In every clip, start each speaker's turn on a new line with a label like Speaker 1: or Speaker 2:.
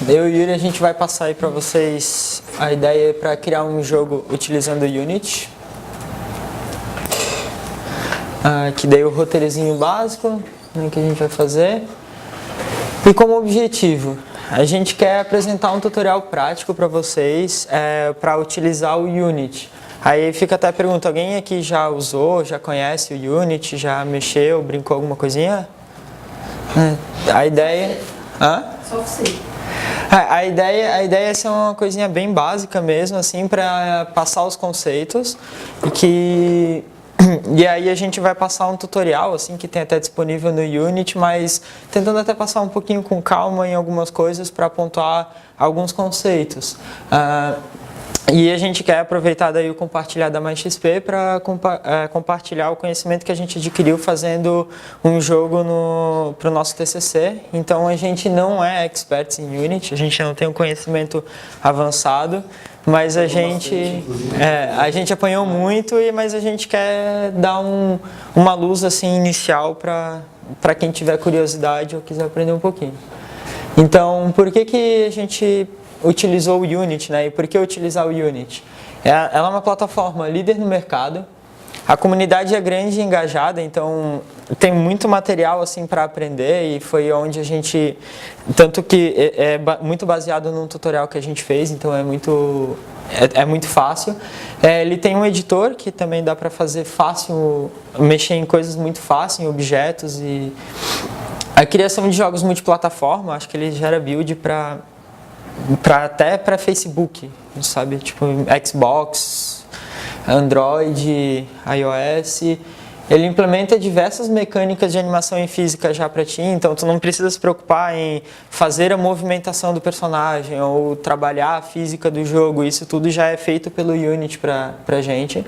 Speaker 1: Eu e o Yuri, a gente vai passar aí para vocês a ideia para criar um jogo utilizando o Unity. Que daí o roteirozinho básico, né, que a gente vai fazer. E como objetivo, a gente quer apresentar um tutorial prático para vocês para utilizar o Unity. Aí fica até a pergunta, alguém aqui já usou, já conhece o Unity, já mexeu, brincou alguma coisinha? A ideia...
Speaker 2: Só você.
Speaker 1: A ideia é ser uma coisinha bem básica mesmo, assim, para passar os conceitos e aí a gente vai passar um tutorial, assim, que tem até disponível no Unity, mas tentando até passar um pouquinho com calma em algumas coisas para pontuar alguns conceitos. E a gente quer aproveitar daí o compartilhar da MyXP para compartilhar o conhecimento que a gente adquiriu fazendo um jogo para o nosso TCC. Então a gente não é expert em Unity, a gente não tem um conhecimento avançado, mas a gente apanhou muito, mas a gente quer dar uma luz assim inicial para quem tiver curiosidade ou quiser aprender um pouquinho. Então, por que a gente utilizou o Unity, né? E por que utilizar o Unity? Ela é uma plataforma líder no mercado, a comunidade é grande e engajada, então tem muito material assim para aprender e foi onde a gente, tanto que é muito baseado num tutorial que a gente fez, então é muito fácil. Ele tem um editor que também dá para fazer fácil, mexer em coisas muito fácil, em objetos e a criação de jogos multiplataforma, acho que ele gera build até para Facebook, sabe? Tipo Xbox, Android, iOS. Ele implementa diversas mecânicas de animação em física já para ti, então tu não precisa se preocupar em fazer a movimentação do personagem ou trabalhar a física do jogo, isso tudo já é feito pelo Unity pra gente.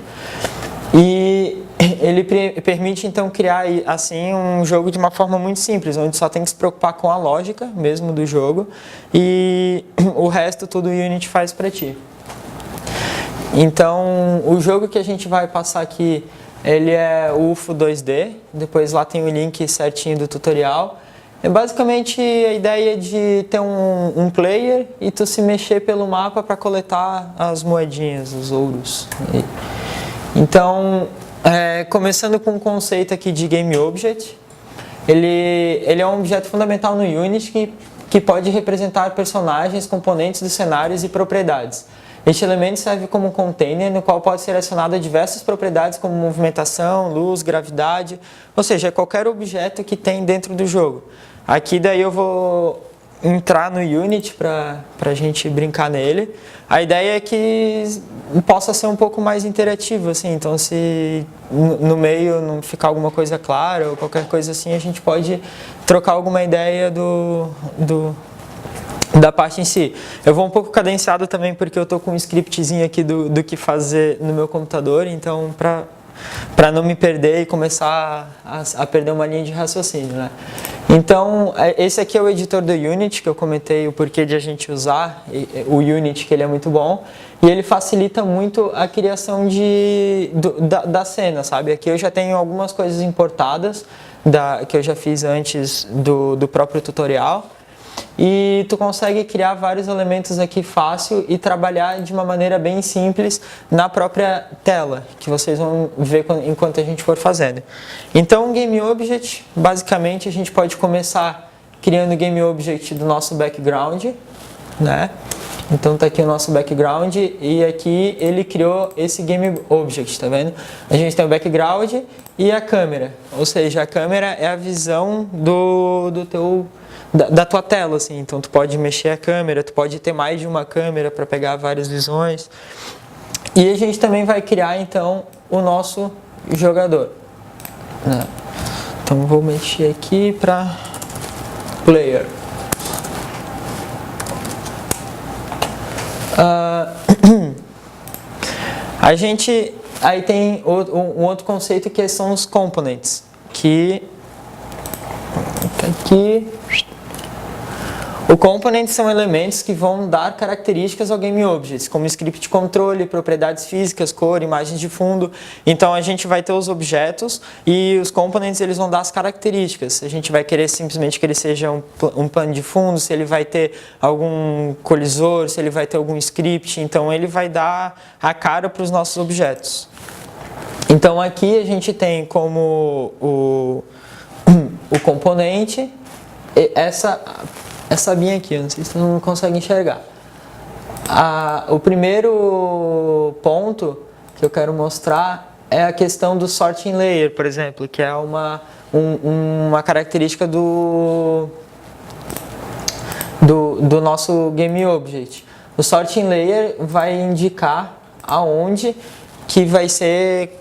Speaker 1: E ele permite então criar assim um jogo de uma forma muito simples, onde só tem que se preocupar com a lógica mesmo do jogo e o resto tudo o Unity faz para ti. Então o jogo que a gente vai passar aqui, ele é o UFO 2D, depois lá tem o link certinho do tutorial. É basicamente a ideia de ter um player e tu se mexer pelo mapa para coletar as moedinhas, os ouros. Então, começando com um conceito aqui de Game Object, ele é um objeto fundamental no Unity que pode representar personagens, componentes dos cenários e propriedades. Este elemento serve como um container no qual pode ser adicionado diversas propriedades como movimentação, luz, gravidade, ou seja, qualquer objeto que tem dentro do jogo. Aqui daí eu vou entrar no Unity para a gente brincar nele. A ideia é que possa ser um pouco mais interativo, assim, então se no meio não ficar alguma coisa clara ou qualquer coisa assim, a gente pode trocar alguma ideia da parte em si. Eu vou um pouco cadenciado também porque eu estou com um scriptzinho aqui do que fazer no meu computador, então para não me perder e começar a perder uma linha de raciocínio, né? Então, esse aqui é o editor do Unity, que eu comentei o porquê de a gente usar o Unity, que ele é muito bom, e ele facilita muito a criação da cena, sabe? Aqui eu já tenho algumas coisas importadas que eu já fiz antes do próprio tutorial, e tu consegue criar vários elementos aqui fácil e trabalhar de uma maneira bem simples na própria tela, que vocês vão ver enquanto a gente for fazendo. Então, Game Object, basicamente a gente pode começar criando o Game Object do nosso background, né? Então tá aqui o nosso background e aqui ele criou esse Game Object, tá vendo? A gente tem o background e a câmera, ou seja, a câmera é a visão da tua tela, assim, então tu pode mexer a câmera, tu pode ter mais de uma câmera para pegar várias visões. E a gente também vai criar então o nosso jogador, né? Então vou mexer aqui para player. A gente aí tem um outro conceito que são os components, que aqui O component são elementos que vão dar características ao GameObjects, como script de controle, propriedades físicas, cor, imagens de fundo. Então a gente vai ter os objetos e os components eles vão dar as características. A gente vai querer simplesmente que ele seja um plano de fundo, se ele vai ter algum colisor, se ele vai ter algum script. Então ele vai dar a cara para os nossos objetos. Então aqui a gente tem como o componente essa linha aqui, eu não sei se você não consegue enxergar. O primeiro ponto que eu quero mostrar é a questão do sorting layer, por exemplo, que é uma característica do nosso GameObject. O sorting layer vai indicar aonde que vai ser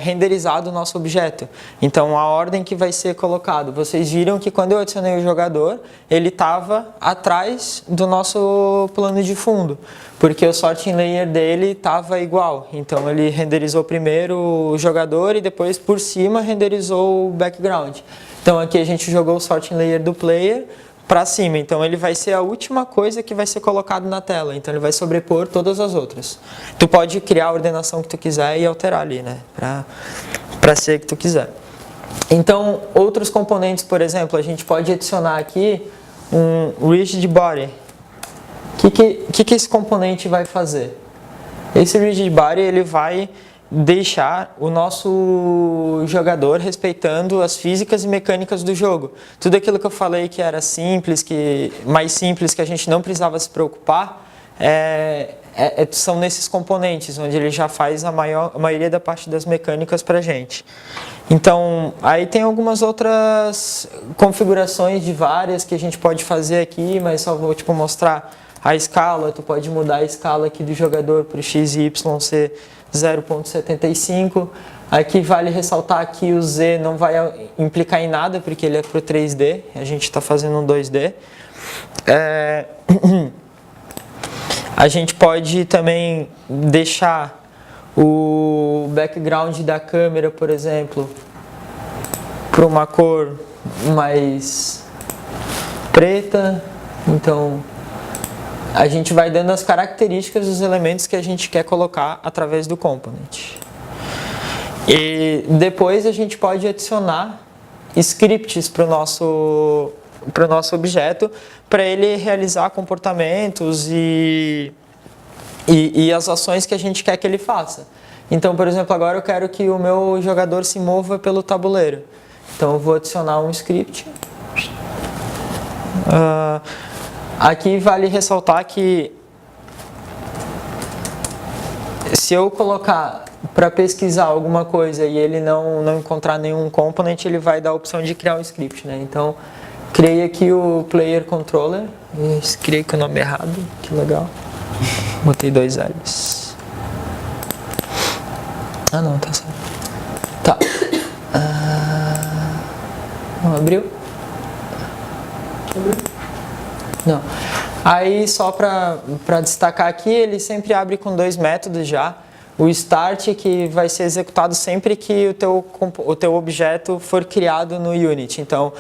Speaker 1: renderizado o nosso objeto. Então a ordem que vai ser colocado. Vocês viram que quando eu adicionei o jogador, ele estava atrás do nosso plano de fundo, porque o sorting layer dele estava igual. Então ele renderizou primeiro o jogador e depois por cima renderizou o background. Então aqui a gente jogou o sorting layer do player para cima, então ele vai ser a última coisa que vai ser colocado na tela, então ele vai sobrepor todas as outras. Tu pode criar a ordenação que tu quiser e alterar ali, né, para ser que tu quiser. Então, outros componentes, por exemplo, a gente pode adicionar aqui um rigid body. O que esse componente vai fazer? Esse rigid body ele vai deixar o nosso jogador respeitando as físicas e mecânicas do jogo. Tudo aquilo que eu falei que era simples, mais simples, que a gente não precisava se preocupar, são nesses componentes, onde ele já faz a maioria da parte das mecânicas para a gente. Então, aí tem algumas outras configurações de várias que a gente pode fazer aqui, mas só vou mostrar a escala. Tu pode mudar a escala aqui do jogador para o x e y ser 0.75. Aqui vale ressaltar que o Z não vai implicar em nada, porque ele é para o 3D, a gente está fazendo um 2D. A gente pode também deixar o background da câmera, por exemplo, para uma cor mais preta. Então a gente vai dando as características dos elementos que a gente quer colocar através do component. E depois a gente pode adicionar scripts para o nosso objeto, para ele realizar comportamentos e as ações que a gente quer que ele faça. Então, por exemplo, agora eu quero que o meu jogador se mova pelo tabuleiro. Então eu vou adicionar um script. Aqui vale ressaltar que se eu colocar para pesquisar alguma coisa e ele não encontrar nenhum component, ele vai dar a opção de criar um script, né? Então, criei aqui o player controller, criei com o nome errado, que legal. Botei 2 L's. Ah não, tá certo. Tá. Não abriu? Abriu? Não. Aí só para destacar aqui, ele sempre abre com 2 métodos já. O start, que vai ser executado sempre que o teu objeto for criado no Unity. Então,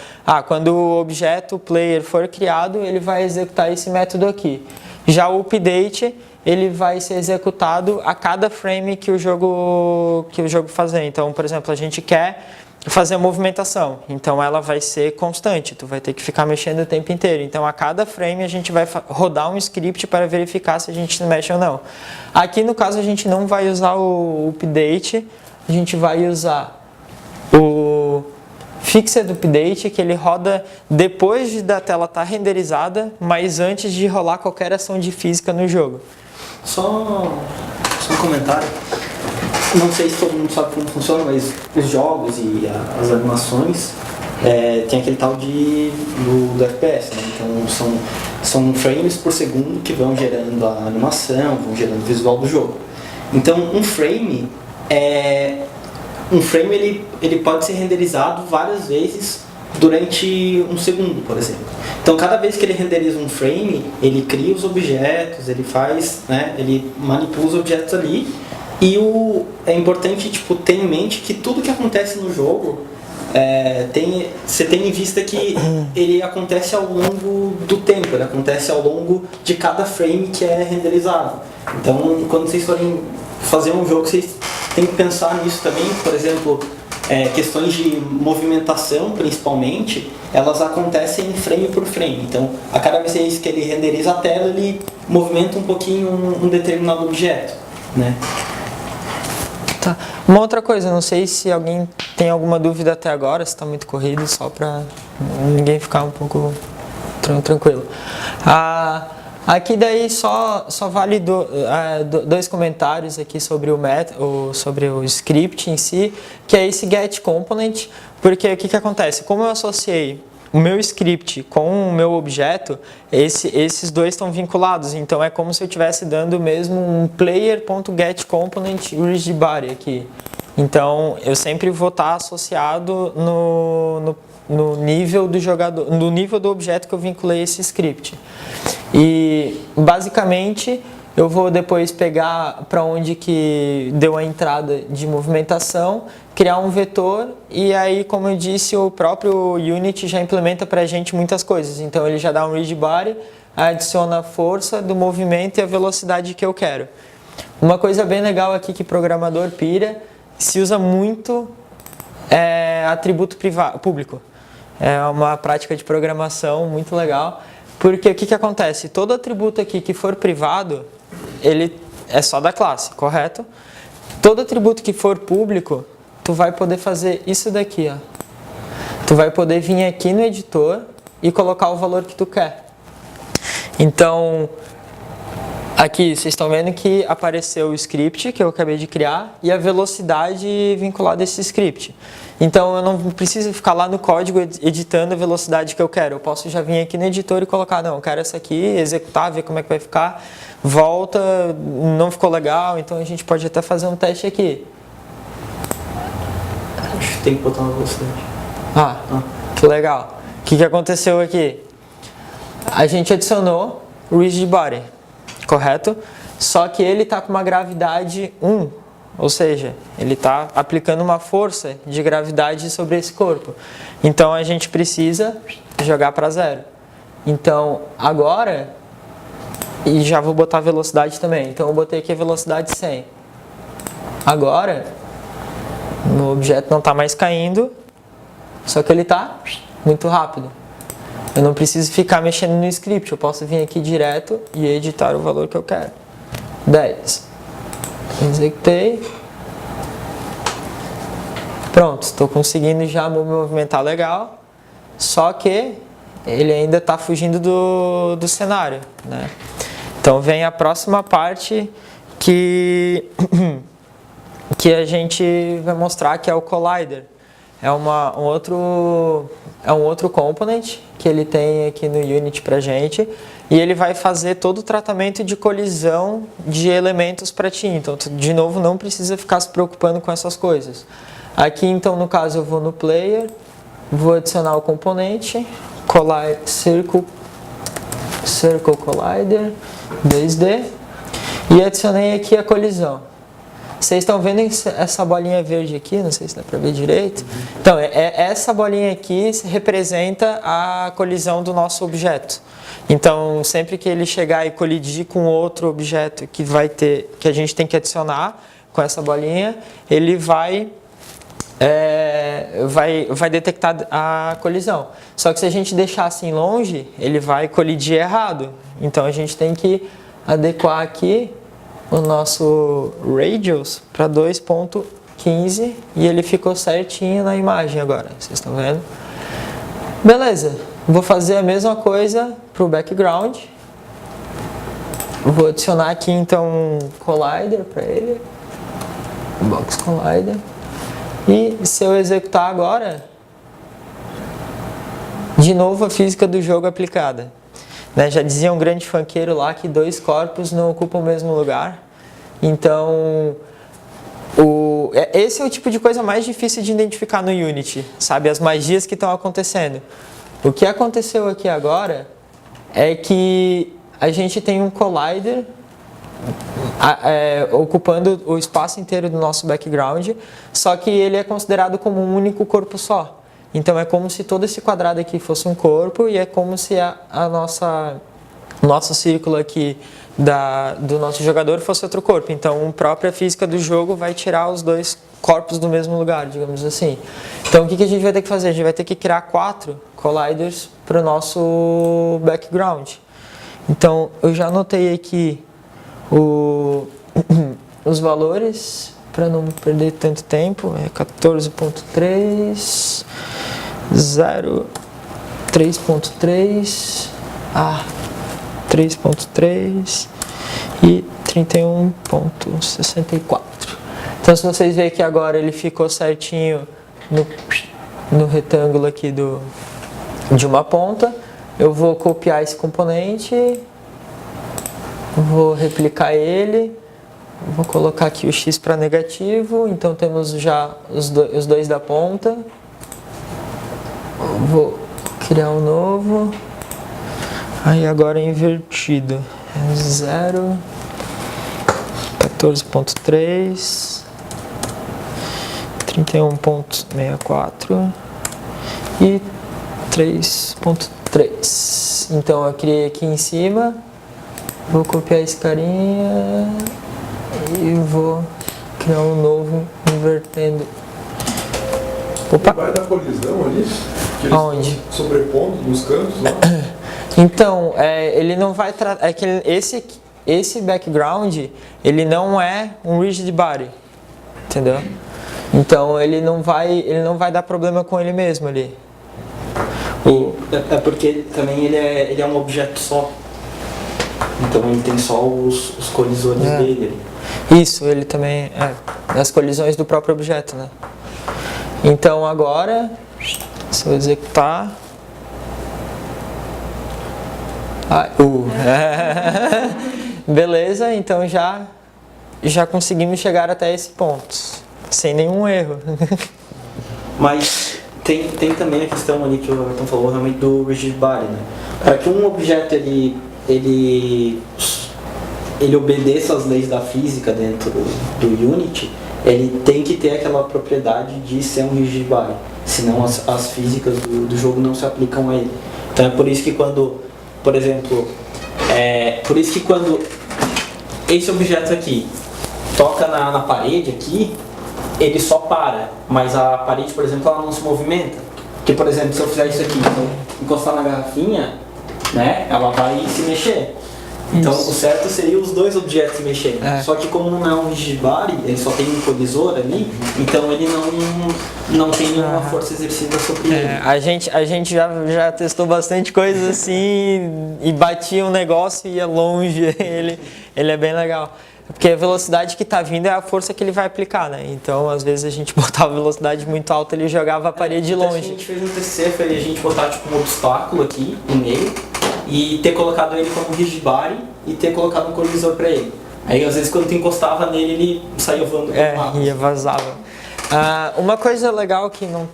Speaker 1: quando o objeto player for criado, ele vai executar esse método aqui. Já o update, ele vai ser executado a cada frame que o jogo fazer. Então, por exemplo, a gente quer fazer a movimentação, então ela vai ser constante, tu vai ter que ficar mexendo o tempo inteiro. Então a cada frame a gente vai rodar um script para verificar se a gente se mexe ou não. Aqui no caso a gente não vai usar o update, a gente vai usar o fixed update, que ele roda depois da tela estar renderizada, mas antes de rolar qualquer ação de física no jogo.
Speaker 2: Só um comentário. Não sei se todo mundo sabe como funciona, mas os jogos e as animações tem aquele tal do FPS, né? Então são frames por segundo que vão gerando a animação, vão gerando o visual do jogo. Então um frame ele pode ser renderizado várias vezes durante um segundo, por exemplo. Então cada vez que ele renderiza um frame, ele cria os objetos, ele faz, né, ele manipula os objetos ali. E é importante ter em mente que tudo que acontece no jogo você tem em vista que ele acontece ao longo do tempo, ele acontece ao longo de cada frame que é renderizado. Então, quando vocês forem fazer um jogo, vocês têm que pensar nisso também. Por exemplo, questões de movimentação, principalmente, elas acontecem frame por frame. Então, a cada vez que ele renderiza a tela, ele movimenta um pouquinho um determinado objeto, né?
Speaker 1: Tá. Uma outra coisa, não sei se alguém tem alguma dúvida até agora, se está muito corrido, só para ninguém ficar um pouco tranquilo. Aqui daí só vale dois comentários aqui sobre sobre o script em si, que é esse getComponent, porque o que acontece? Como eu associei o meu script com o meu objeto, esses dois estão vinculados, então é como se eu estivesse dando mesmo um player.getComponent rigidBody aqui. Então eu sempre vou estar associado no nível do jogador, no nível do objeto que eu vinculei esse script. E basicamente eu vou depois pegar para onde que deu a entrada de movimentação, criar um vetor e aí, como eu disse, o próprio Unity já implementa para a gente muitas coisas. Então ele já dá um rigidBody, adiciona a força do movimento e a velocidade que eu quero. Uma coisa bem legal aqui que programador pira, se usa muito atributo público. É uma prática de programação muito legal, porque o que acontece? Todo atributo aqui que for privado, ele é só da classe, correto? Todo atributo que for público, tu vai poder fazer isso daqui, ó. Tu vai poder vir aqui no editor e colocar o valor que tu quer. Então, aqui vocês estão vendo que apareceu o script que eu acabei de criar e a velocidade vinculada a esse script. Então eu não preciso ficar lá no código editando a velocidade que eu quero. Eu posso já vir aqui no editor e colocar, não, eu quero essa aqui, executar, ver como é que vai ficar, volta, não ficou legal, então a gente pode até fazer um teste aqui.
Speaker 2: Tem que botar uma velocidade.
Speaker 1: Que legal. O que aconteceu aqui? A gente adicionou o rigidBody, correto? Só que ele está com uma gravidade 1. Ou seja, ele está aplicando uma força de gravidade sobre esse corpo. Então a gente precisa jogar para 0. Então agora, e já vou botar a velocidade também. Então eu botei aqui a velocidade 100. Agora, o objeto não está mais caindo, só que ele está muito rápido. Eu não preciso ficar mexendo no script, eu posso vir aqui direto e editar o valor que eu quero. 10. Executei. Pronto, estou conseguindo já me movimentar legal, só que ele ainda está fugindo do cenário, né? Então vem a próxima parte que a gente vai mostrar, que é o Collider. É um outro component que ele tem aqui no Unity pra gente, e ele vai fazer todo o tratamento de colisão de elementos para ti. Então, tu, de novo, não precisa ficar se preocupando com essas coisas. Aqui, então, no caso, eu vou no Player, vou adicionar o componente, Circle Collider, 2D, e adicionei aqui a colisão. Vocês estão vendo essa bolinha verde aqui? Não sei se dá para ver direito. Então, essa bolinha aqui representa a colisão do nosso objeto. Então, sempre que ele chegar e colidir com outro objeto que a gente tem que adicionar com essa bolinha, ele vai detectar a colisão. Só que se a gente deixar assim longe, ele vai colidir errado. Então, a gente tem que adequar aqui o nosso radius para 2.15 e ele ficou certinho na imagem agora, vocês estão vendo? Beleza, vou fazer a mesma coisa para o background. Vou adicionar aqui então um collider para ele, box collider, e se eu executar agora, de novo a física do jogo aplicada. Já dizia um grande funkeiro lá que dois corpos não ocupam o mesmo lugar. Então, esse é o tipo de coisa mais difícil de identificar no Unity, sabe? As magias que estão acontecendo. O que aconteceu aqui agora é que a gente tem um collider ocupando o espaço inteiro do nosso background, só que ele é considerado como um único corpo só. Então é como se todo esse quadrado aqui fosse um corpo e é como se nosso círculo aqui do nosso jogador fosse outro corpo. Então a própria física do jogo vai tirar os dois corpos do mesmo lugar, digamos assim. Então o que a gente vai ter que fazer? A gente vai ter que criar 4 colliders para o nosso background. Então eu já anotei aqui os valores para não perder tanto tempo. É 14.3, 0, 3.3, 3.3 e 31.64. Então se vocês verem que agora ele ficou certinho no retângulo aqui de uma ponta, eu vou copiar esse componente, vou replicar ele, vou colocar aqui o x para negativo, então temos já os dois da ponta. Vou criar um novo, aí agora é invertido, 0, 14.3, 31.64 e 3.3. Então eu criei aqui em cima, vou copiar esse carinha e vou criar um novo invertendo. Opa!
Speaker 3: Vai dar colisão ali? Que eles
Speaker 1: Aonde?
Speaker 3: estão sobrepondo nos cantos lá?
Speaker 1: Então, ele não vai tratar. É que esse background, ele não é um rigid body, entendeu? Então ele não vai dar problema com ele mesmo ali.
Speaker 2: É porque também ele é um objeto só. Então ele tem só os colisores dele.
Speaker 1: Isso, ele também as colisões do próprio objeto, né? Então agora, se eu executar, beleza, então já conseguimos chegar até esse ponto, sem nenhum erro.
Speaker 2: Mas tem também a questão ali que o Everton falou realmente do rigid body, né? Para que um objeto ele obedeça às leis da física dentro do Unity, ele tem que ter aquela propriedade de ser um rigid body, senão as físicas do jogo não se aplicam a ele. Então é por isso que quando, por exemplo, quando esse objeto aqui toca na parede aqui, ele só para, mas a parede, por exemplo, ela não se movimenta. Porque, por exemplo, se eu fizer isso aqui, então, encostar na garrafinha, né, ela vai se mexer. Então o certo seria os dois objetos se mexerem. Só que como não é um rigid body, ele só tem um colisor ali, então ele não tem nenhuma força exercida sobre ele.
Speaker 1: A gente já testou bastante coisas assim e batia um negócio e ia longe. Ele é bem legal. Porque a velocidade que está vindo é a força que ele vai aplicar, né? Então, às vezes a gente botava velocidade muito alta, ele jogava a parede longe.
Speaker 2: O que a gente fez no TCC foi a gente botar tipo um obstáculo aqui no meio e ter colocado ele como rigid body e ter colocado um colisor para ele. Aí, às vezes, quando tu encostava nele, ele saía voando.
Speaker 1: Ia vazava. Uma coisa legal que não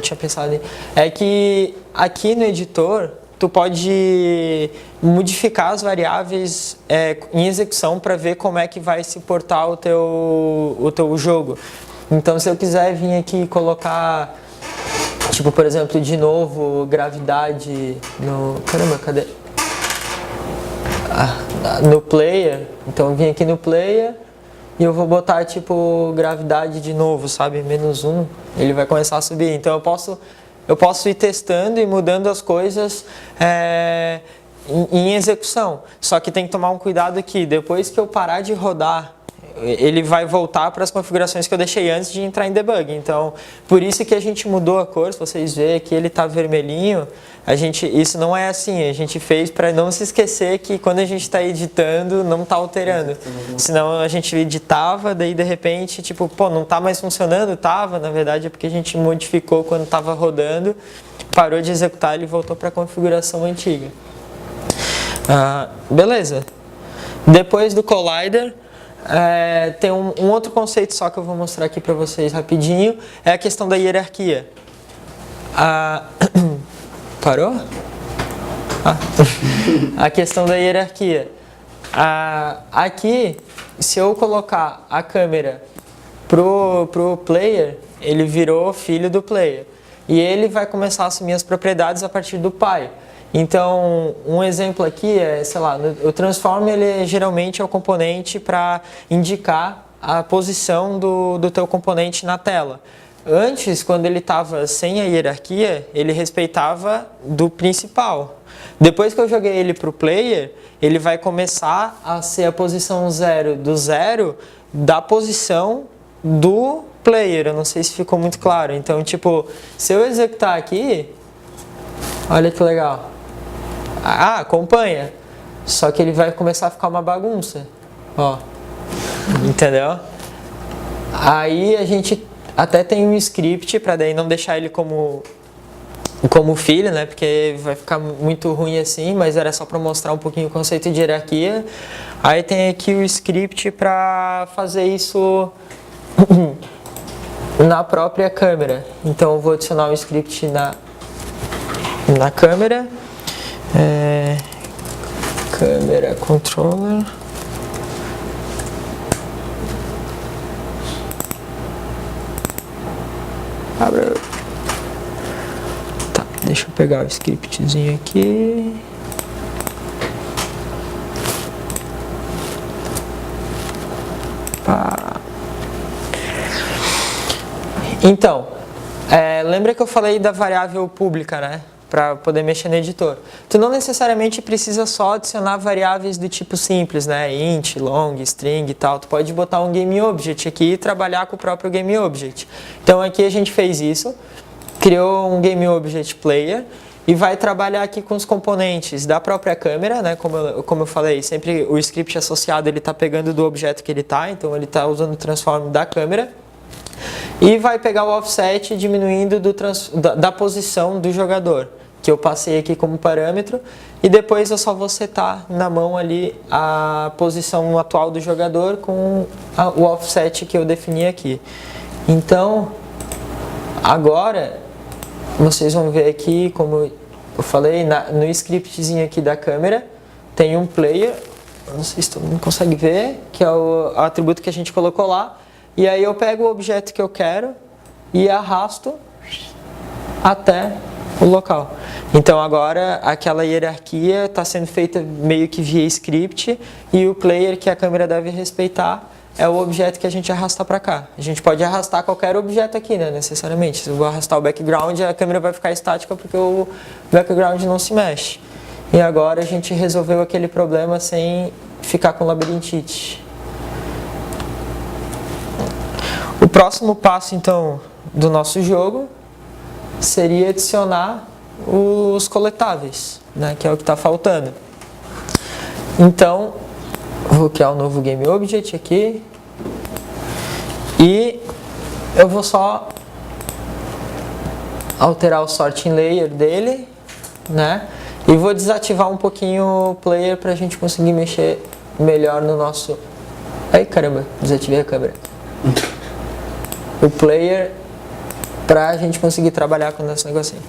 Speaker 1: tinha pensado em, é que aqui no editor tu pode modificar as variáveis em execução para ver como é que vai se portar o teu jogo. Então se eu quiser vir aqui e colocar, tipo, por exemplo, de novo, gravidade no... Caramba, cadê? No player. Então eu vim aqui no player e eu vou botar, tipo, gravidade de novo, sabe? -1. Ele vai começar a subir. Então eu posso ir testando e mudando as coisas em execução. Só que tem que tomar um cuidado aqui. Depois que eu parar de rodar, ele vai voltar para as configurações que eu deixei antes de entrar em debug. Então, por isso que a gente mudou a cor. Se vocês verem que ele está vermelhinho, isso não é assim. A gente fez para não se esquecer que quando a gente está editando, não está alterando. Senão a gente editava, daí de repente, tipo, não está mais funcionando? Tava, na verdade é porque a gente modificou quando estava rodando, parou de executar, ele voltou para a configuração antiga. Beleza. Depois do collider, tem um outro conceito só que eu vou mostrar aqui para vocês rapidinho, é a questão da hierarquia. Parou? A questão da hierarquia. Aqui, se eu colocar a câmera pro player, ele virou filho do player. e ele vai começar a assumir as propriedades a partir do pai. Então, um exemplo aqui é, sei lá, o transform ele geralmente é o componente para indicar a posição do teu componente na tela. Antes, quando ele estava sem a hierarquia, ele respeitava do principal. Depois que eu joguei ele para o player, ele vai começar a ser a posição 0 do 0 da posição do player. Eu não sei se ficou muito claro. Então, tipo, se eu executar aqui, olha que legal. Ah, acompanha. Só que ele vai começar a ficar uma bagunça. Ó. Entendeu? Aí a gente até tem um script para daí não deixar ele como filho, né? Porque vai ficar muito ruim assim, mas era só para mostrar um pouquinho o conceito de hierarquia. Aí tem aqui o script para fazer isso na própria câmera. Então eu vou adicionar um script na câmera. Câmera controller. Abre. Tá, deixa eu pegar o scriptzinho aqui. Pá. Então, lembra que eu falei da variável pública, né? Para poder mexer no editor. Tu não necessariamente precisa só adicionar variáveis do tipo simples, né? Int, long, string e tal. Tu pode botar um GameObject aqui e trabalhar com o próprio GameObject. Então aqui a gente fez isso, criou um GameObject player e vai trabalhar aqui com os componentes da própria câmera, né? Como eu falei, sempre o script associado ele está pegando do objeto que ele está, então ele está usando o transform da câmera. E vai pegar o offset diminuindo da posição do jogador, que eu passei aqui como parâmetro, e depois eu só vou setar na mão ali a posição atual do jogador com o offset que eu defini aqui. Então, agora, vocês vão ver aqui, como eu falei, no scriptzinho aqui da câmera, tem um player, não sei se todo mundo consegue ver, que é o atributo que a gente colocou lá. E aí eu pego o objeto que eu quero e arrasto até o local. Então agora aquela hierarquia está sendo feita meio que via script e o player que a câmera deve respeitar é o objeto que a gente arrasta para cá. A gente pode arrastar qualquer objeto aqui, né, necessariamente. Se eu vou arrastar o background, a câmera vai ficar estática porque o background não se mexe. E agora a gente resolveu aquele problema sem ficar com labirintite. O próximo passo, então, do nosso jogo seria adicionar os coletáveis, né, que é o que está faltando. Então, vou criar um novo GameObject aqui e eu vou só alterar o sorting layer dele, né, e vou desativar um pouquinho o player para a gente conseguir mexer melhor no nosso... Ai, caramba, desativei a câmera. O player para a gente conseguir trabalhar com esse negocinho.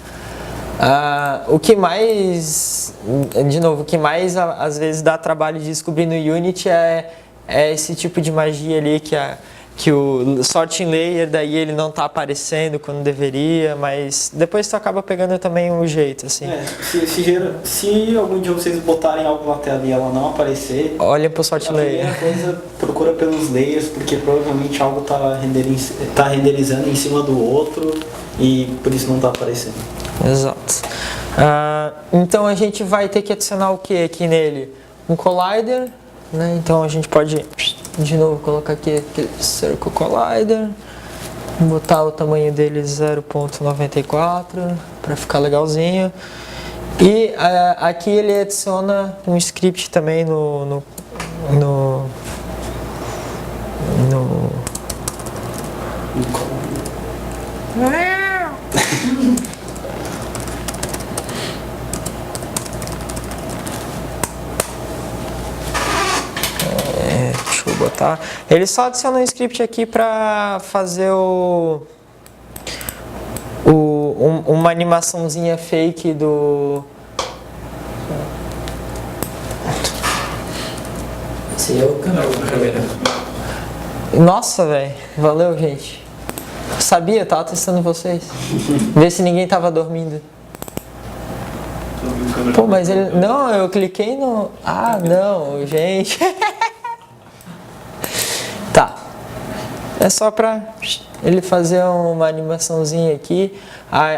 Speaker 1: O que mais, de novo, o que mais às vezes dá trabalho de descobrir no Unity é esse tipo de magia ali que o sorting layer daí ele não está aparecendo quando deveria, mas depois tu acaba pegando também um jeito, assim.
Speaker 2: Se algum dia vocês botarem algo na tela e ela não aparecer,
Speaker 1: olhem pro sorting layer.
Speaker 2: A primeira coisa, procura pelos layers, porque provavelmente algo tá renderizando em cima do outro e por isso não está aparecendo.
Speaker 1: Exato. Então a gente vai ter que adicionar o que aqui nele? Um collider, né? Então a gente pode de novo colocar aqui aquele Circle Collider, botar o tamanho dele 0.94 para ficar legalzinho. E aqui ele adiciona um script também no deixa eu botar. Ele só adiciona um script aqui para fazer uma animaçãozinha fake do...
Speaker 2: Esse é o canal da câmera.
Speaker 1: Nossa, velho. Valeu, gente. Sabia, tava testando vocês. Ver se ninguém tava dormindo. Pô, mas ele... Não, eu cliquei no... Ah, não, gente. Tá. É só pra ele fazer uma animaçãozinha aqui.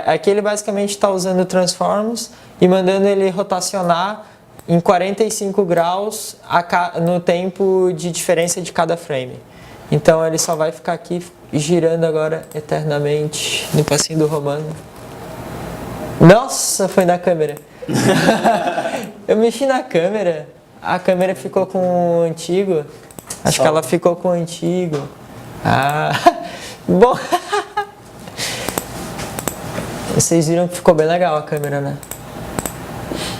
Speaker 1: Aqui ele basicamente está usando o Transforms e mandando ele rotacionar em 45 graus no tempo de diferença de cada frame. Então ele só vai ficar aqui girando agora eternamente no passinho do Romano. Nossa, foi na câmera. Eu mexi na câmera, a câmera ficou com o antigo. Acho que ela ficou com o antigo. Ah, bom. Vocês viram que ficou bem legal a câmera, né?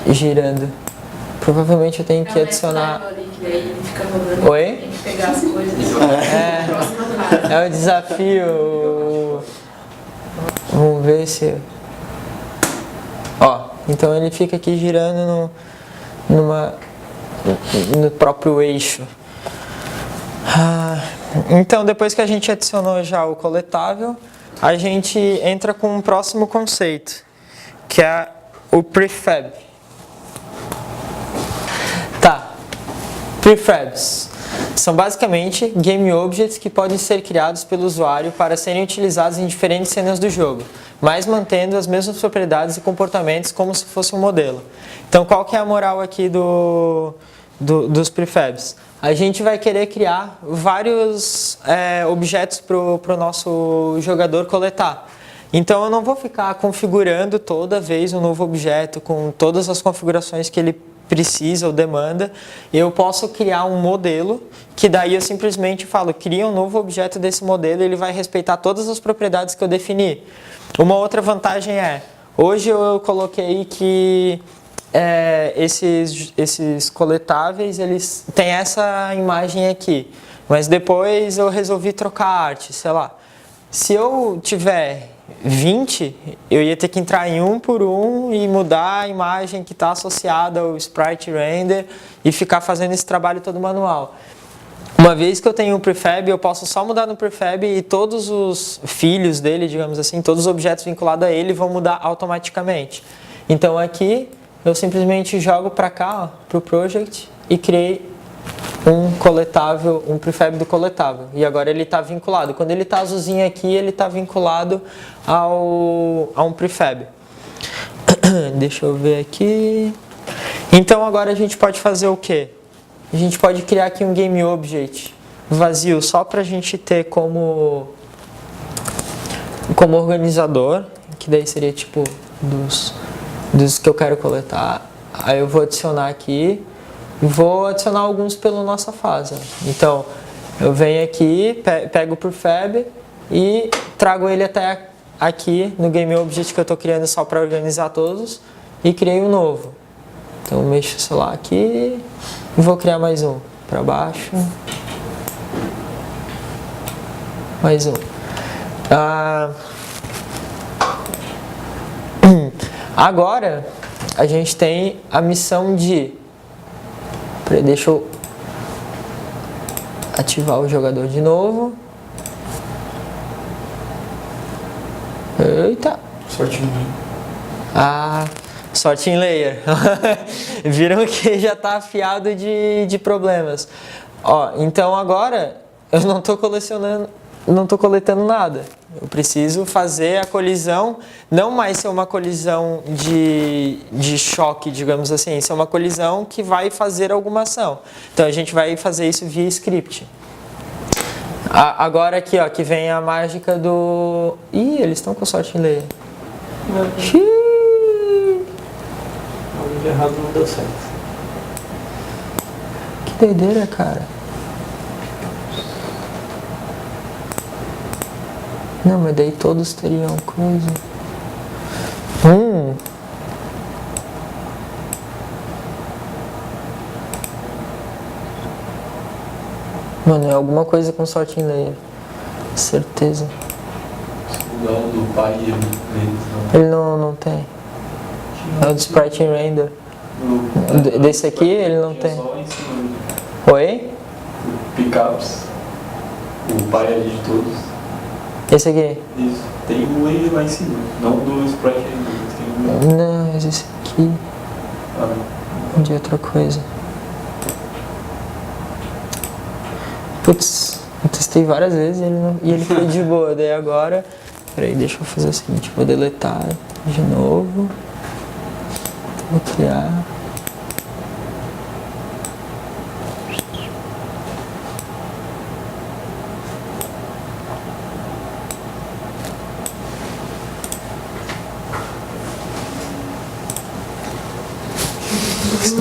Speaker 1: Girando. Provavelmente eu tenho que adicionar. Oi?
Speaker 4: Tem que pegar as coisas.
Speaker 1: É o desafio. Vamos ver se. Ó, então ele fica aqui girando no próprio eixo. Então depois que a gente adicionou já o coletável, a gente entra com um próximo conceito, que é o prefab. Tá, prefabs são basicamente game objects que podem ser criados pelo usuário para serem utilizados em diferentes cenas do jogo, mas mantendo as mesmas propriedades e comportamentos como se fosse um modelo. Então qual que é a moral aqui dos prefabs? A gente vai querer criar vários objetos para o nosso jogador coletar. Então eu não vou ficar configurando toda vez um novo objeto com todas as configurações que ele precisa ou demanda. Eu posso criar um modelo que daí eu simplesmente falo, cria um novo objeto desse modelo e ele vai respeitar todas as propriedades que eu defini. Uma outra vantagem hoje eu coloquei que esses coletáveis, eles têm essa imagem aqui, mas depois eu resolvi trocar a arte, sei lá. Se eu tiver 20, eu ia ter que entrar em um por um e mudar a imagem que está associada ao sprite render e ficar fazendo esse trabalho todo manual. Uma vez que eu tenho o prefab, eu posso só mudar no prefab e todos os filhos dele, digamos assim, todos os objetos vinculados a ele vão mudar automaticamente. Então aqui eu simplesmente jogo para cá, para o project, e criei um coletável, um prefab do coletável. E agora ele está vinculado. Quando ele está azulzinho aqui, ele está vinculado a um prefab. Deixa eu ver aqui. Então agora a gente pode fazer o quê? A gente pode criar aqui um game object vazio, só para a gente ter como organizador, que daí seria tipo dos que eu quero coletar. Aí eu vou adicionar aqui e vou adicionar alguns pela nossa fase. Então eu venho aqui, pego o prefab e trago ele até aqui no game object que eu estou criando só para organizar todos e criei um novo. Então eu mexo, sei lá, aqui e vou criar mais um para baixo, mais um. Agora a gente tem a missão de... Deixa eu ativar o jogador de novo. Eita!
Speaker 2: Sortinho.
Speaker 1: Sorting layer. Viram que já está afiado de problemas. Ó, então agora eu não estou coletando nada. Eu preciso fazer a colisão, não mais ser uma colisão de choque, digamos assim, ser uma colisão que vai fazer alguma ação. Então a gente vai fazer isso via script. Agora aqui, ó, que vem a mágica do... Ih, eles estão com sorting layer.
Speaker 2: De errado não deu certo.
Speaker 1: Que doideira, cara. Não, mas daí todos teriam coisa. Mano, é alguma coisa com sorting layer. Certeza.
Speaker 3: Não, do pai deles, não.
Speaker 1: Ele não tem. É o do sprite render. Desse aqui ele não tem.
Speaker 3: Só em cima.
Speaker 1: Oi?
Speaker 3: Pickups. O pai ali de todos.
Speaker 1: Esse aqui?
Speaker 3: Isso. Tem o wave lá em cima. Não do sprite ainda, mas tem o wave.
Speaker 1: Não, mas esse aqui
Speaker 3: Ah, não.
Speaker 1: de outra coisa. Putz, eu testei várias vezes e ele foi de boa. Daí agora, peraí, deixa eu fazer o seguinte, vou deletar de novo. Vou criar.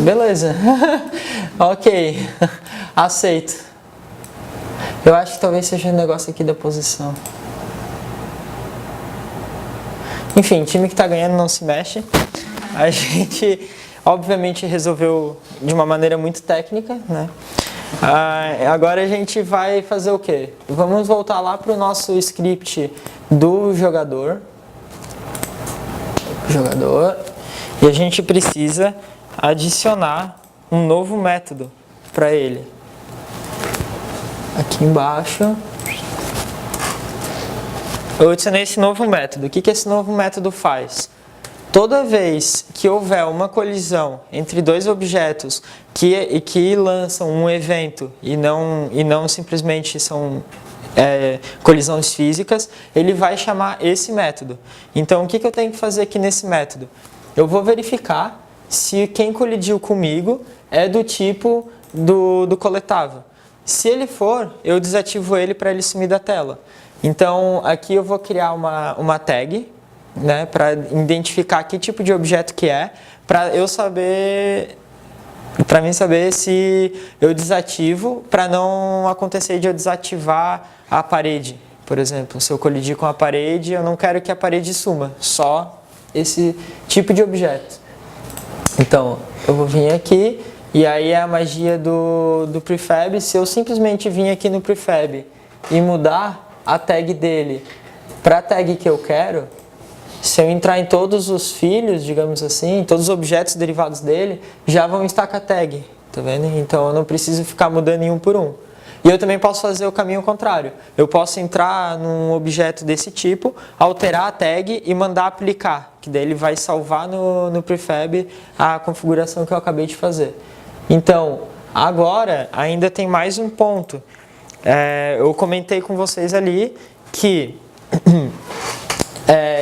Speaker 1: Beleza. Ok. Aceito. Eu acho que talvez seja um negócio aqui da posição. Enfim, time que tá ganhando não se mexe. A gente, obviamente, resolveu de uma maneira muito técnica, né? Agora a gente vai fazer o quê? Vamos voltar lá para o nosso script do jogador. E a gente precisa adicionar um novo método para ele. Aqui embaixo. Eu adicionei esse novo método. O que esse novo método faz? Toda vez que houver uma colisão entre dois objetos que lançam um evento e não simplesmente são colisões físicas, ele vai chamar esse método. Então, o que eu tenho que fazer aqui nesse método? Eu vou verificar se quem colidiu comigo é do tipo do coletável. Se ele for, eu desativo ele para ele sumir da tela. Então, aqui eu vou criar uma tag, né, para identificar que tipo de objeto que é, para mim saber se eu desativo, para não acontecer de eu desativar a parede, por exemplo. Se eu colidir com a parede, eu não quero que a parede suma, só esse tipo de objeto. Então, eu vou vir aqui, e aí é a magia do prefab. Se eu simplesmente vir aqui no prefab e mudar a tag dele para a tag que eu quero, se eu entrar em todos os filhos, digamos assim, todos os objetos derivados dele, já vão estar com a tag, tá vendo? Então eu não preciso ficar mudando em um por um. E eu também posso fazer o caminho contrário. Eu posso entrar num objeto desse tipo, alterar a tag e mandar aplicar, que daí ele vai salvar no prefab a configuração que eu acabei de fazer. Então, agora ainda tem mais um ponto. Eu comentei com vocês ali que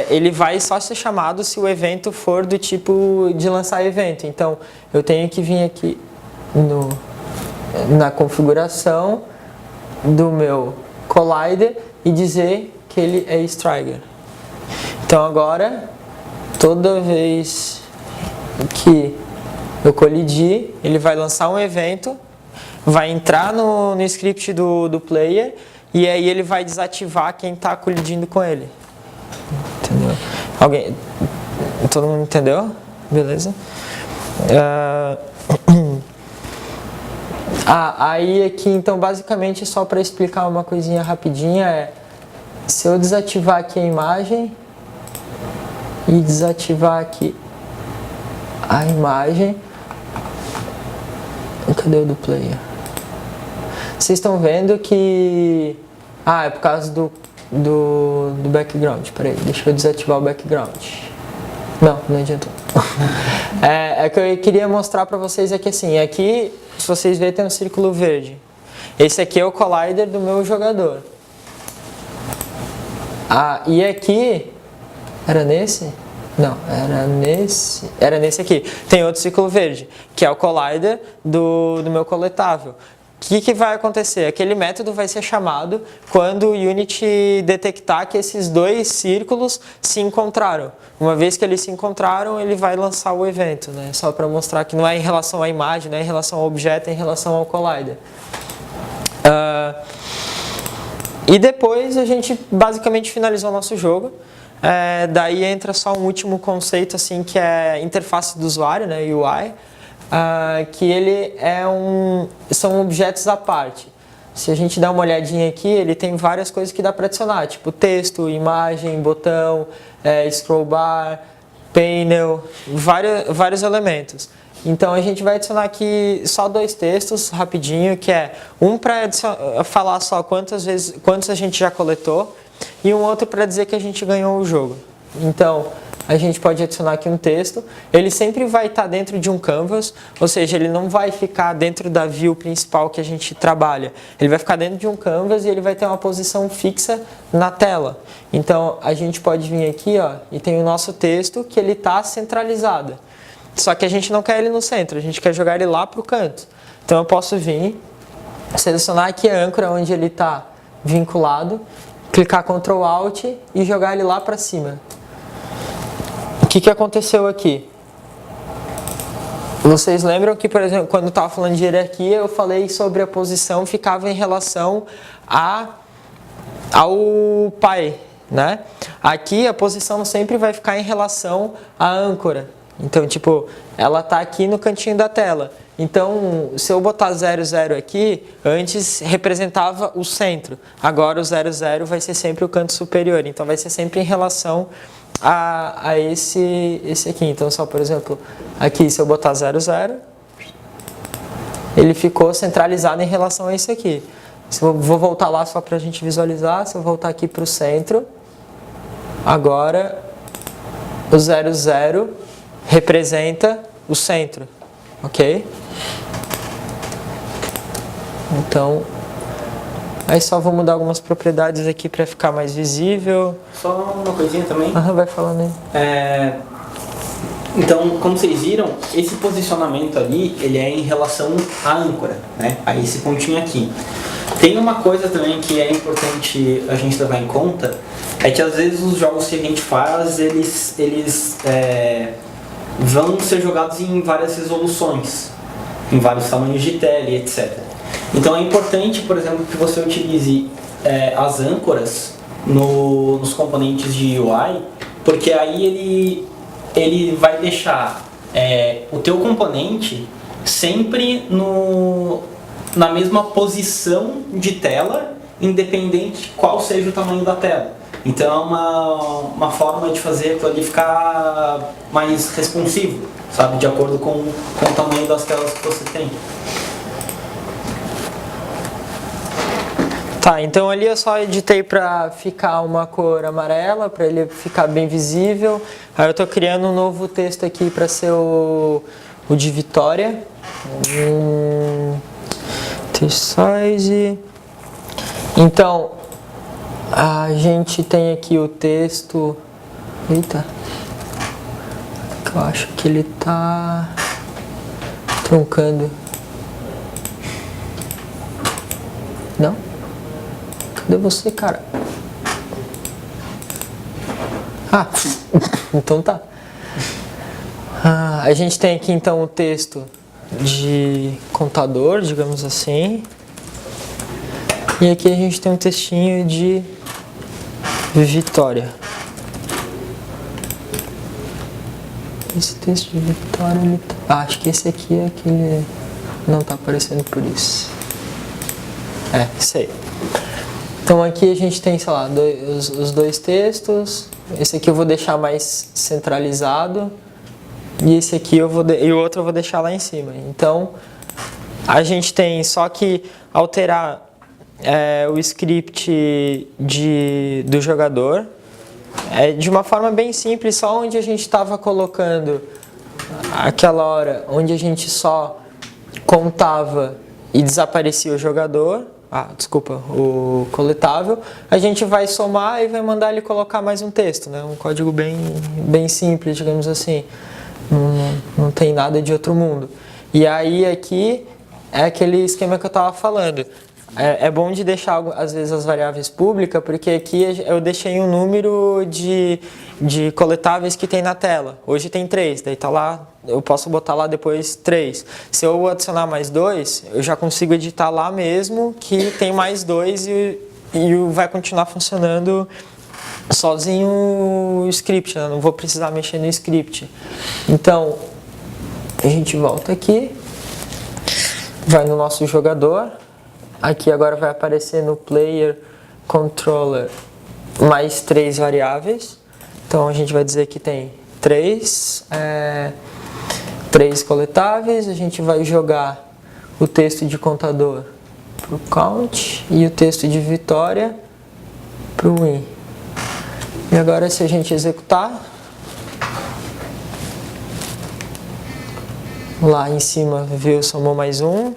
Speaker 1: ele vai só ser chamado se o evento for do tipo de lançar evento. Então, eu tenho que vir aqui na configuração do meu collider e dizer que ele é Strigger. Então, agora, toda vez que eu colidir, ele vai lançar um evento, vai entrar no script do player e aí ele vai desativar quem está colidindo com ele. Entendeu? Todo mundo entendeu? Beleza? Aí aqui, então, basicamente, só para explicar uma coisinha rapidinha, se eu desativar aqui a imagem e desativar aqui a imagem, cadê o do player? Vocês estão vendo que... é por causa do background. Peraí, deixa eu desativar o background. Não adiantou. Que eu queria mostrar para vocês aqui assim. Aqui, se vocês verem, tem um círculo verde. Esse aqui é o collider do meu jogador. E aqui... Era nesse? Não, era nesse aqui. Tem outro círculo verde, que é o collider do meu coletável. O que vai acontecer? Aquele método vai ser chamado quando o Unity detectar que esses dois círculos se encontraram. Uma vez que eles se encontraram, ele vai lançar o evento, né? Só para mostrar que não é em relação à imagem, não é em relação ao objeto, é em relação ao collider. E depois a gente basicamente finalizou o nosso jogo. Daí entra só um último conceito, assim, que é interface do usuário, né? UI. Que ele são objetos à parte. Se a gente dá uma olhadinha aqui, ele tem várias coisas que dá para adicionar, tipo texto, imagem, botão, scroll bar, panel, vários elementos. Então a gente vai adicionar aqui só dois textos rapidinho, que é um para falar só quantos a gente já coletou, e um outro para dizer que a gente ganhou o jogo. Então, a gente pode adicionar aqui um texto, ele sempre vai estar dentro de um canvas, ou seja, ele não vai ficar dentro da view principal que a gente trabalha, ele vai ficar dentro de um canvas e ele vai ter uma posição fixa na tela. Então, a gente pode vir aqui, ó, e tem o nosso texto que ele está centralizado, só que a gente não quer ele no centro, a gente quer jogar ele lá para o canto. Então, eu posso vir, selecionar aqui a âncora onde ele está vinculado, clicar Ctrl Alt e jogar ele lá para cima. O que aconteceu aqui? Vocês lembram que, por exemplo, quando eu estava falando de hierarquia, eu falei sobre a posição ficava em relação ao pai, né? Aqui a posição sempre vai ficar em relação à âncora. Então, tipo, ela está aqui no cantinho da tela. Então, se eu botar 00 aqui, antes representava o centro. Agora o 00 vai ser sempre o canto superior. Então, vai ser sempre em relação a esse aqui. Então, só por exemplo, aqui se eu botar 00, ele ficou centralizado em relação a isso aqui. Se eu vou voltar lá só para a gente visualizar, se eu voltar aqui para o centro, agora o 00 representa o centro, ok? Então, aí só vou mudar algumas propriedades aqui para ficar mais visível.
Speaker 2: Só uma coisinha também.
Speaker 1: Vai falando aí.
Speaker 2: Então, como vocês viram, esse posicionamento ali, ele é em relação à âncora, né? A esse pontinho aqui. Tem uma coisa também que é importante a gente levar em conta, é que às vezes os jogos que a gente faz, eles vão ser jogados em várias resoluções, em vários tamanhos de tela e etc. Então é importante, por exemplo, que você utilize as âncoras nos componentes de UI, porque aí ele vai deixar o teu componente sempre na mesma posição de tela, independente qual seja o tamanho da tela. Então é uma forma de fazer aquilo ali ficar mais responsivo, sabe? De acordo com o tamanho das telas que você tem.
Speaker 1: Tá, então ali eu só editei para ficar uma cor amarela, para ele ficar bem visível. Aí eu estou criando um novo texto aqui para ser o de Vitória. Text size. Então, a gente tem aqui o texto. Eita. Eu acho que ele tá truncando. Não? Cadê você, cara? Então tá. A gente tem aqui então o texto de contador, digamos assim. E aqui a gente tem um textinho de Vitória. Esse texto de Vitória, ele tá... acho que esse aqui é aquele... não tá aparecendo por isso. Isso aí. Então aqui a gente tem, sei lá, os dois textos. Esse aqui eu vou deixar mais centralizado. E esse aqui e o outro eu vou deixar lá em cima. Então a gente tem só que alterar o script do jogador de uma forma bem simples, só onde a gente estava colocando aquela hora onde a gente só contava e desaparecia o jogador, o coletável, a gente vai somar e vai mandar ele colocar mais um texto, né? Um código bem simples, digamos assim. Não tem nada de outro mundo. E aí aqui é aquele esquema que eu estava falando. É bom de deixar, às vezes, as variáveis públicas, porque aqui eu deixei um número de coletáveis que tem na tela. Hoje tem 3, daí tá lá, eu posso botar lá depois 3. Se eu adicionar mais 2, eu já consigo editar lá mesmo que tem mais 2 e vai continuar funcionando sozinho o script, né? Não vou precisar mexer no script. Então, a gente volta aqui, vai no nosso jogador. Aqui agora vai aparecer no player controller mais 3 variáveis. Então a gente vai dizer que tem 3 coletáveis. A gente vai jogar o texto de contador para o count e o texto de Vitória para o win. E agora se a gente executar, lá em cima, viu, somou mais 1,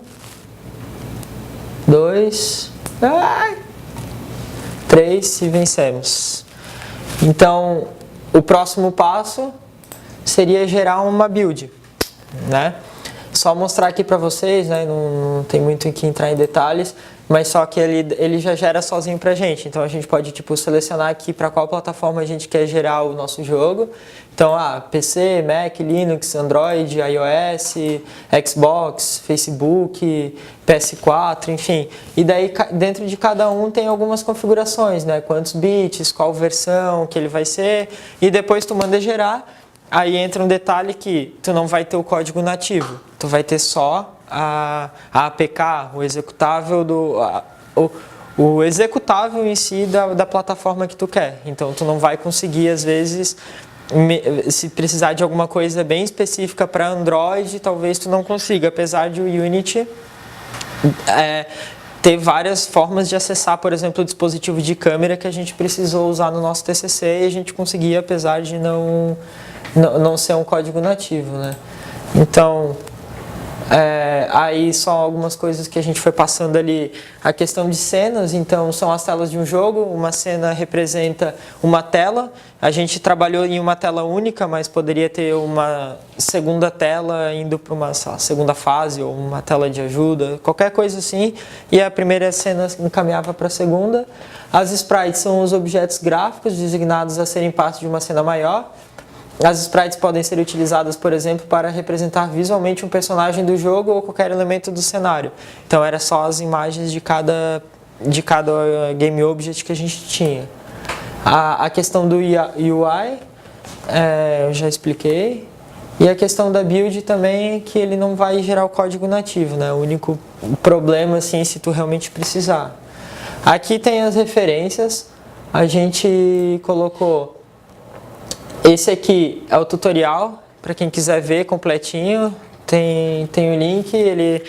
Speaker 1: 2, 3 e vencemos. Então, o próximo passo seria gerar uma build, né? Só mostrar aqui para vocês, né? Não tem muito em que entrar em detalhes, mas só que ele já gera sozinho pra gente. Então a gente pode tipo selecionar aqui para qual plataforma a gente quer gerar o nosso jogo. Então, PC, Mac, Linux, Android, iOS, Xbox, Facebook, PS4, enfim. E daí dentro de cada um tem algumas configurações, né? Quantos bits, qual versão que ele vai ser, e depois tu manda gerar. Aí entra um detalhe que tu não vai ter o código nativo, tu vai ter só a APK, o executável o executável em si da plataforma que tu quer. Então tu não vai conseguir às vezes, se precisar de alguma coisa bem específica para Android, talvez tu não consiga, apesar de o Unity ter várias formas de acessar, por exemplo, o dispositivo de câmera que a gente precisou usar no nosso TCC e a gente conseguia, apesar de não ser um código nativo, né? Então, aí são algumas coisas que a gente foi passando ali. A questão de cenas, então são as telas de um jogo. Uma cena representa uma tela. A gente trabalhou em uma tela única, mas poderia ter uma segunda tela indo para uma segunda fase ou uma tela de ajuda, qualquer coisa assim. E a primeira cena encaminhava para a segunda. As sprites são os objetos gráficos designados a serem parte de uma cena maior. As sprites podem ser utilizadas, por exemplo, para representar visualmente um personagem do jogo ou qualquer elemento do cenário. Então, era só as imagens de cada game object que a gente tinha. A questão do UI, eu já expliquei. E a questão da build também é que ele não vai gerar o código nativo, né? O único problema, assim, se tu realmente precisar. Aqui tem as referências. A gente colocou... Esse aqui é o tutorial, para quem quiser ver completinho, tem o link, ele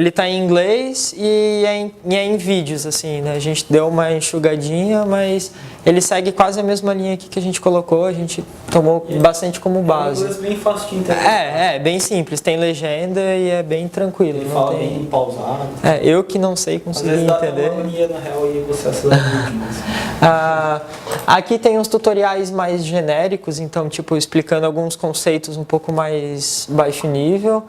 Speaker 1: está em inglês e é em vídeos, assim, né? A gente deu uma enxugadinha, mas ele segue quase a mesma linha aqui que a gente colocou, a gente tomou bastante como base.
Speaker 2: É um inglês bem fácil de entender.
Speaker 1: Bem simples, tem legenda e é bem tranquilo.
Speaker 2: Ele
Speaker 1: não
Speaker 2: fala
Speaker 1: tem...
Speaker 2: bem pausado.
Speaker 1: Eu que não sei conseguir entender.
Speaker 2: Às vezes dá uma mania na real e você acelera muito.
Speaker 1: Aqui tem uns tutoriais mais genéricos, então tipo explicando alguns conceitos um pouco mais baixo nível.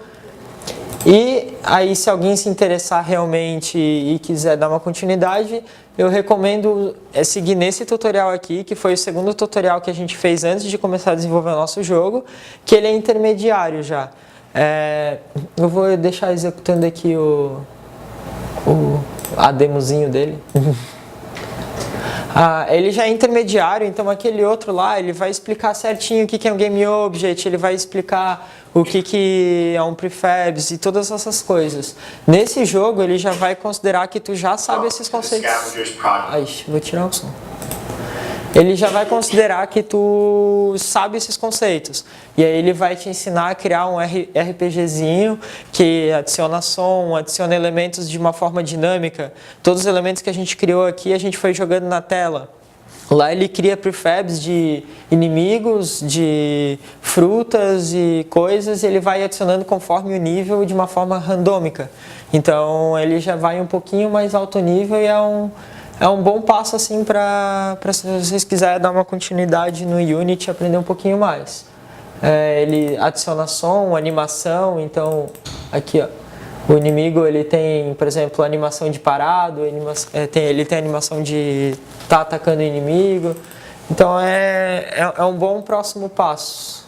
Speaker 1: E aí se alguém se interessar realmente e quiser dar uma continuidade, eu recomendo seguir nesse tutorial aqui, que foi o segundo tutorial que a gente fez antes de começar a desenvolver o nosso jogo, que ele é intermediário já. Eu vou deixar executando aqui a demozinho dele. Ele já é intermediário, então aquele outro lá, ele vai explicar certinho o que é um Game Object, ele vai explicar o que é um prefabs e todas essas coisas. Nesse jogo, ele já vai considerar que tu já sabe esses conceitos. Vou tirar o som. Ele já vai considerar que tu sabe esses conceitos. E aí ele vai te ensinar a criar um RPGzinho que adiciona som, adiciona elementos de uma forma dinâmica. Todos os elementos que a gente criou aqui, a gente foi jogando na tela. Lá ele cria prefabs de inimigos, de frutas e coisas, e ele vai adicionando conforme o nível de uma forma randômica. Então ele já vai um pouquinho mais alto nível e é um bom passo assim para se vocês quiserem dar uma continuidade no Unity e aprender um pouquinho mais. Ele adiciona som, animação, então aqui ó, o inimigo ele tem, por exemplo, animação de parado, ele tem animação de estar atacando o inimigo, então é um bom próximo passo.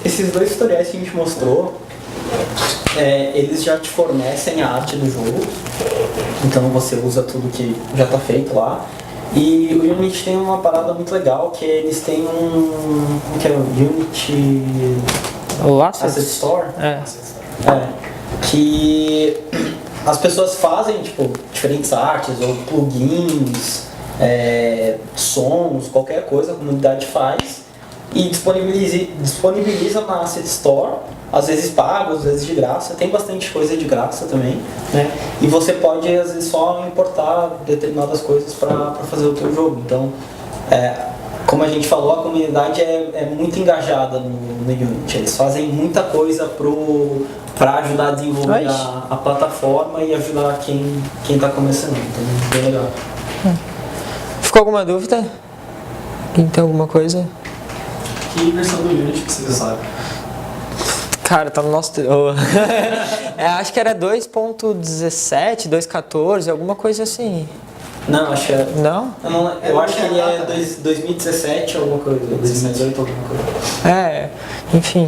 Speaker 2: Esses dois tutoriais que a gente mostrou, eles já te fornecem a arte do jogo, então você usa tudo que já está feito lá. E o Unity tem uma parada muito legal, que eles têm como que é o Unity Asset Store? Que as pessoas fazem tipo diferentes artes ou plugins, sons, qualquer coisa a comunidade faz e disponibiliza na Asset Store, às vezes pago, às vezes de graça, tem bastante coisa de graça também, né? E você pode às vezes só importar determinadas coisas para fazer o teu jogo. Então Como a gente falou, a comunidade é muito engajada no Unity. Eles fazem muita coisa para ajudar a desenvolver a plataforma e ajudar quem está começando. Então, bem legal.
Speaker 1: Ficou alguma dúvida? Quem tem alguma coisa?
Speaker 3: Que versão do Unity que você sabe?
Speaker 1: Cara, tá no nosso... acho que era 2.17, 2.14, alguma coisa assim.
Speaker 2: Não, acho que é...
Speaker 1: Não?
Speaker 2: Eu acho que ele é 2017 alguma coisa, 2018 alguma coisa.
Speaker 1: Enfim.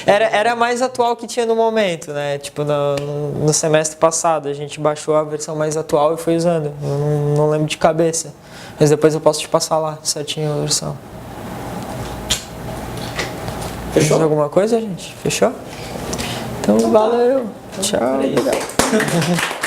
Speaker 1: era a mais atual que tinha no momento, né? Tipo, no semestre passado a gente baixou a versão mais atual e foi usando. Eu não lembro de cabeça. Mas depois eu posso te passar lá, certinho a versão.
Speaker 2: Fechou?
Speaker 1: Mais alguma coisa, gente? Fechou? Então, valeu. Tchau.
Speaker 2: É isso.
Speaker 1: Obrigado.